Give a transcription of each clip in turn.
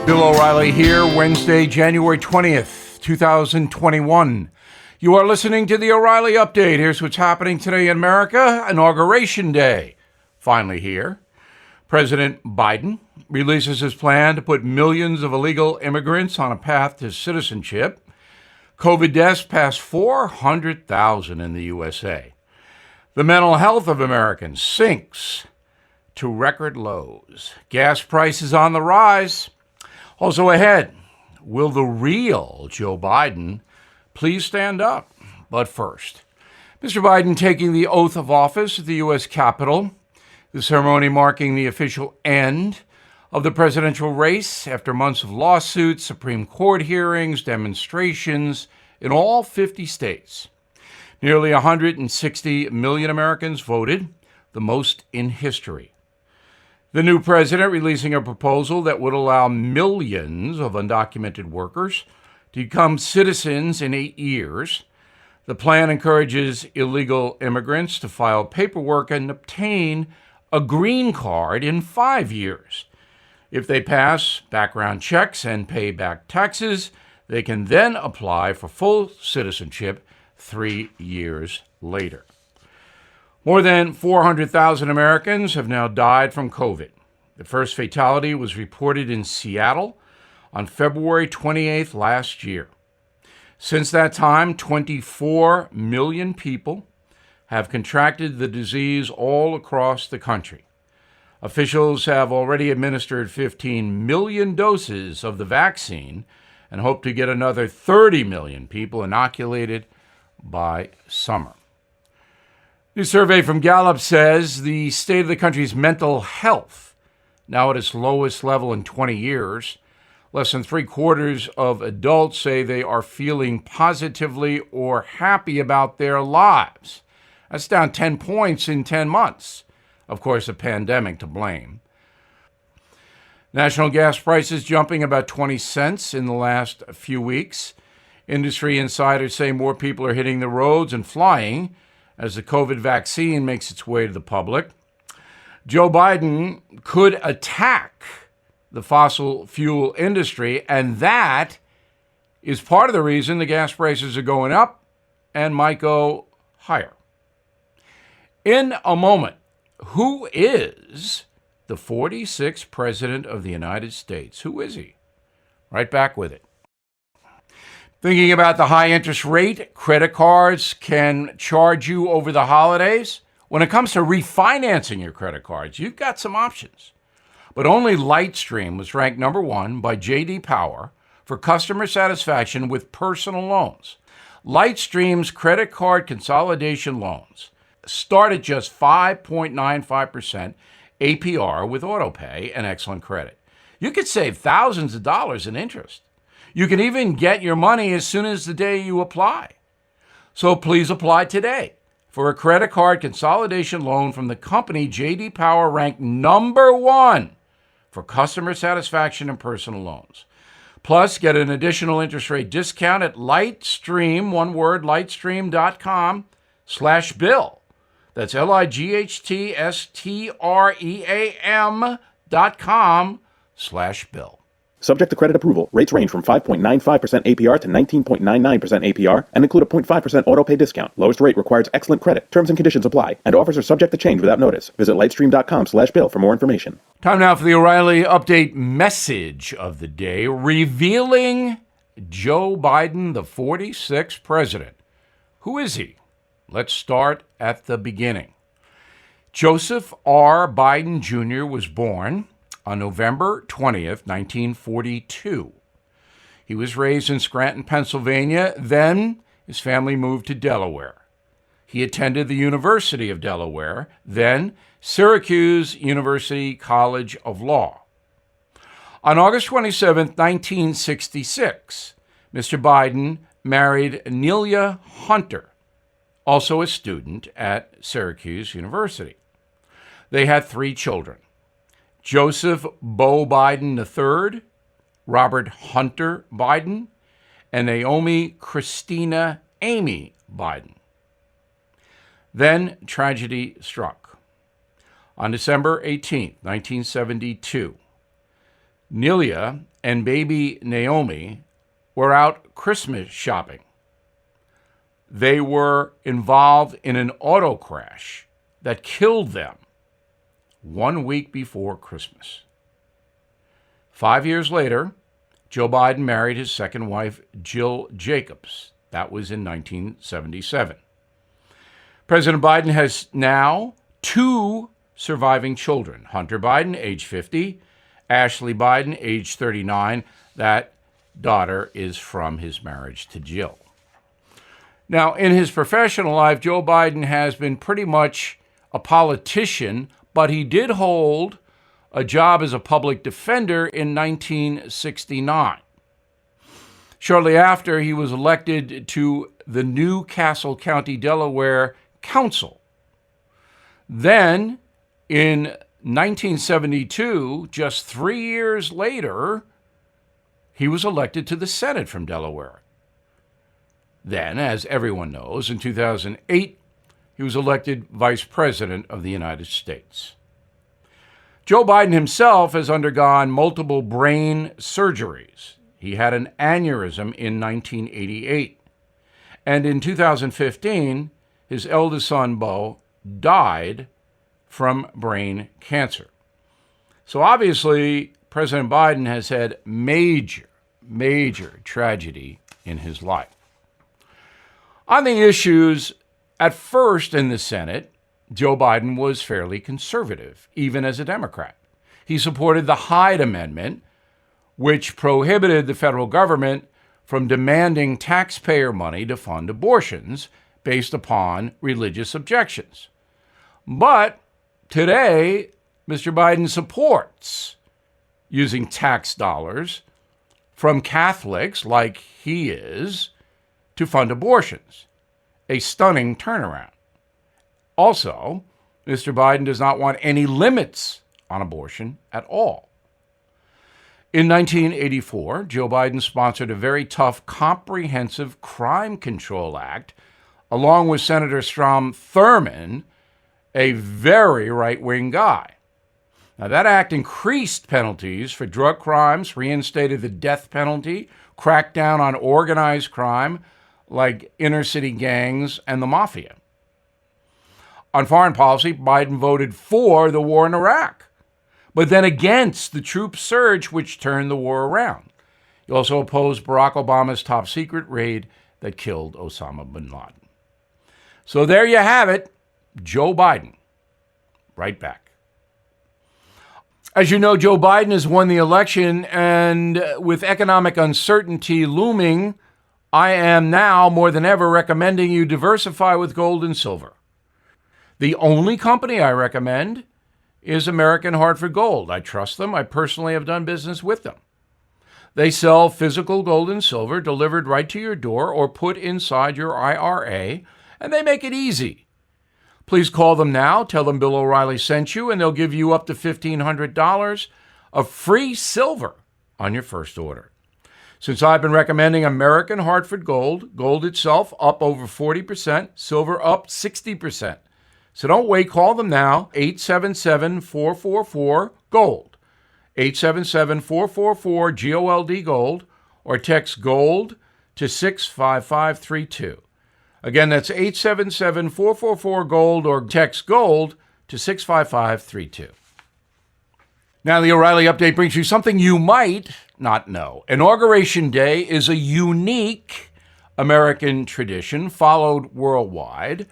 Bill O'Reilly here, Wednesday, January 20th, 2021. You are listening to the O'Reilly Update. Here's what's happening today in America. Inauguration Day, finally here. President Biden releases his plan to put millions of illegal immigrants on a path to citizenship. COVID deaths pass 400,000 in the USA. The mental health of Americans sinks to record lows. Gas prices on the rise. Also ahead, will the real Joe Biden please stand up? But first, Mr. Biden taking the oath of office at the U.S. Capitol, the ceremony marking the official end of the presidential race after months of lawsuits, Supreme Court hearings, demonstrations in all 50 states. Nearly 160 million Americans voted, the most in history. The new president releasing a proposal that would allow millions of undocumented workers to become citizens in 8 years. The plan encourages illegal immigrants to file paperwork and obtain a green card in 5 years. If they pass background checks and pay back taxes, they can then apply for full citizenship 3 years later. More than 400,000 Americans have now died from COVID. The first fatality was reported in Seattle on February 28th last year. Since that time, 24 million people have contracted the disease all across the country. Officials have already administered 15 million doses of the vaccine and hope to get another 30 million people inoculated by summer. New survey from Gallup says the state of the country's mental health, now at its lowest level in 20 years. Less than 3/4 of adults say they are feeling positively or happy about their lives. That's down 10 points in 10 months. Of course, a pandemic to blame. National gas prices jumping about 20 cents in the last few weeks. Industry insiders say more people are hitting the roads and flying as the COVID vaccine makes its way to the public. Joe Biden could attack the fossil fuel industry, and that is part of the reason the gas prices are going up and might go higher. In a moment, who is the 46th President of the United States? Who is he? Right back with it. Thinking about the high interest rate credit cards can charge you over the holidays? When it comes to refinancing your credit cards, you've got some options. But only Lightstream was ranked number 1 by J.D. Power for customer satisfaction with personal loans. Lightstream's credit card consolidation loans start at just 5.95% APR with autopay and excellent credit. You could save thousands of dollars in interest. You can even get your money as soon as the day you apply. So please apply today for a credit card consolidation loan from the company J.D. Power ranked number 1 for customer satisfaction and personal loans. Plus, get an additional interest rate discount at Lightstream, one word, lightstream.com/bill. That's lightstream.com/bill. Subject to credit approval. Rates range from 5.95% APR to 19.99% APR and include a 0.5% autopay discount. Lowest rate requires excellent credit. Terms and conditions apply, and offers are subject to change without notice. Visit lightstream.com/bill for more information. Time now for the O'Reilly Update message of the day, revealing Joe Biden, the 46th president. Who is he? Let's start at the beginning. Joseph R. Biden Jr. was born on November 20th, 1942. He was raised in Scranton, Pennsylvania. Then his family moved to Delaware. He attended the University of Delaware, then Syracuse University College of Law. On August 27, 1966, Mr. Biden married Nria Hunter, also a student at Syracuse University. They had 3 children: Joseph Bo Biden III, Robert Hunter Biden, and Naomi Christina Amy Biden. Then tragedy struck. On December 18, 1972, Nria and baby Naomi were out Christmas shopping. They were involved in an auto crash that killed them 1 week before Christmas. 5 years later, Joe Biden married his second wife, Jill Jacobs. That was in 1977. President Biden has now 2 surviving children. Hunter Biden, age 50, Ashley Biden, age 39. That daughter is from his marriage to Jill. Now, in his professional life, Joe Biden has been pretty much a politician, but he did hold a job as a public defender in 1969. Shortly after, he was elected to the New Castle County, Delaware Council. Then, in 1972, just 3 years later, he was elected to the Senate from Delaware. Then, as everyone knows, in 2008, he was elected Vice President of the United States. Joe Biden himself has undergone multiple brain surgeries. He had an aneurysm in 1988. And in 2015, his eldest son, Beau, died from brain cancer. So obviously, President Biden has had major tragedy in his life. On the issues, at first in the Senate, Joe Biden was fairly conservative, even as a Democrat. He supported the Hyde Amendment, which prohibited the federal government from demanding taxpayer money to fund abortions based upon religious objections. But today, Mr. Biden supports using tax dollars from Catholics, like he is, to fund abortions. A stunning turnaround. Also, Mr. Biden does not want any limits on abortion at all. In 1984, Joe Biden sponsored a very tough Comprehensive Crime Control Act, along with Senator Strom Thurmond, a very right-wing guy. Now, that act increased penalties for drug crimes, reinstated the death penalty, cracked down on organized crime like inner-city gangs and the mafia. On foreign policy, Biden voted for the war in Iraq, but then against the troop surge which turned the war around. He also opposed Barack Obama's top-secret raid that killed Osama bin Laden. So there you have it, Joe Biden. Right back. As you know, Joe Biden has won the election, and with economic uncertainty looming, I am now more than ever recommending you diversify with gold and silver. The only company I recommend is American Hartford Gold. I trust them. I personally have done business with them. They sell physical gold and silver delivered right to your door or put inside your IRA, and they make it easy. Please call them now. Tell them Bill O'Reilly sent you, and they'll give you up to $1,500 of free silver on your first order. Since I've been recommending American Hartford Gold, gold itself up over 40%, silver up 60%. So don't wait. Call them now, 877-444-GOLD, 877-444-GOLD, GOLD, or text GOLD to 65532. Again, that's 877-444-GOLD, or text GOLD to 65532. Now, the O'Reilly Update brings you something you might not know. Inauguration Day is a unique American tradition followed worldwide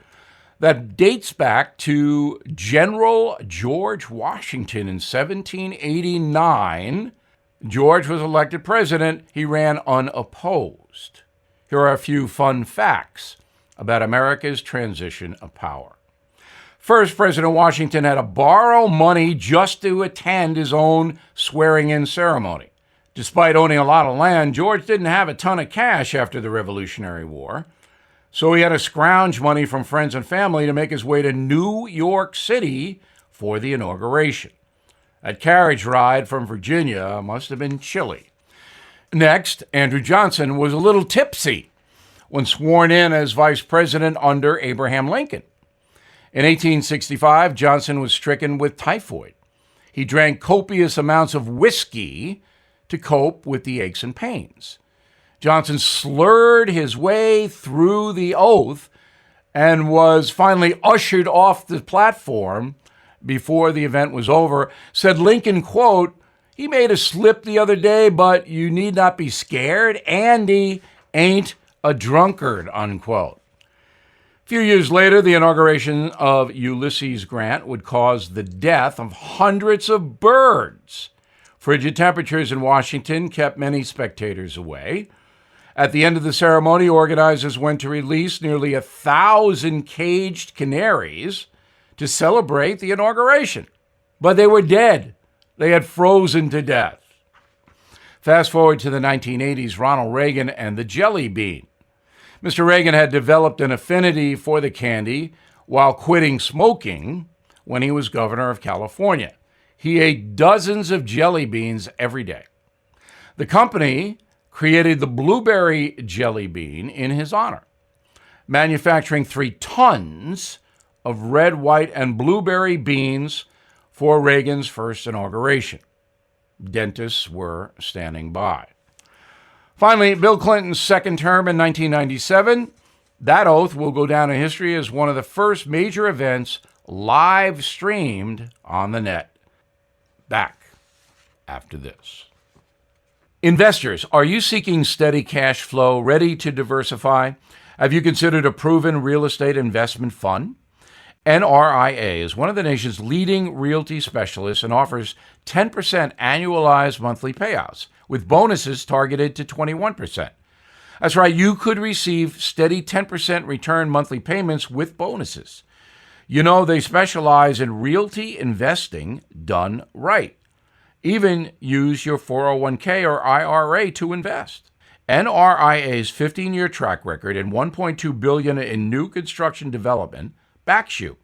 that dates back to General George Washington in 1789. George was elected president. He ran unopposed. Here are a few fun facts about America's transition of power. First, President Washington had to borrow money just to attend his own swearing-in ceremony. Despite owning a lot of land, George didn't have a ton of cash after the Revolutionary War. So he had to scrounge money from friends and family to make his way to New York City for the inauguration. That carriage ride from Virginia must have been chilly. Next, Andrew Johnson was a little tipsy when sworn in as vice president under Abraham Lincoln. In 1865, Johnson was stricken with typhoid. He drank copious amounts of whiskey to cope with the aches and pains. Johnson slurred his way through the oath and was finally ushered off the platform before the event was over. Said Lincoln, quote, "He made a slip the other day, but you need not be scared. Andy ain't a drunkard," unquote. A few years later, the inauguration of Ulysses Grant would cause the death of hundreds of birds. Frigid temperatures in Washington kept many spectators away. At the end of the ceremony, organizers went to release nearly 1,000 caged canaries to celebrate the inauguration. But they were dead. They had frozen to death. Fast forward to the 1980s, Ronald Reagan and the jelly bean. Mr. Reagan had developed an affinity for the candy while quitting smoking when he was governor of California. He ate dozens of jelly beans every day. The company created the blueberry jelly bean in his honor, manufacturing 3 tons of red, white, and blueberry beans for Reagan's first inauguration. Dentists were standing by. Finally, Bill Clinton's second term in 1997. That oath will go down in history as one of the first major events live streamed on the net. Back after this. Investors, are you seeking steady cash flow, ready to diversify? Have you considered a proven real estate investment fund? NRIA is one of the nation's leading realty specialists and offers 10% annualized monthly payouts, with bonuses targeted to 21%. That's right, you could receive steady 10% return monthly payments with bonuses. You know, they specialize in realty investing done right. Even use your 401k or IRA to invest. NRIA's 15-year track record and $1.2 billion in new construction development backs you.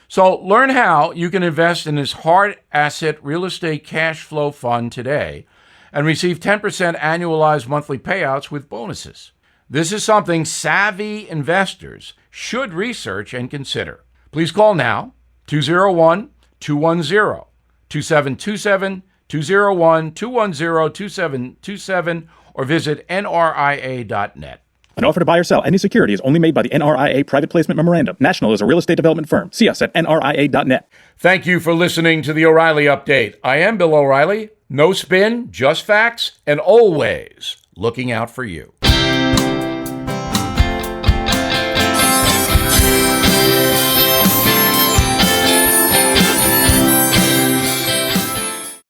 So learn how you can invest in this hard asset real estate cash flow fund today and receive 10% annualized monthly payouts with bonuses. This is something savvy investors should research and consider. Please call now, 201-210-2727, 201-210-2727, or visit nria.net. An offer to buy or sell any security is only made by the NRIA Private Placement Memorandum. National is a real estate development firm. See us at nria.net. Thank you for listening to the O'Reilly Update. I am Bill O'Reilly. No spin, just facts, and always looking out for you.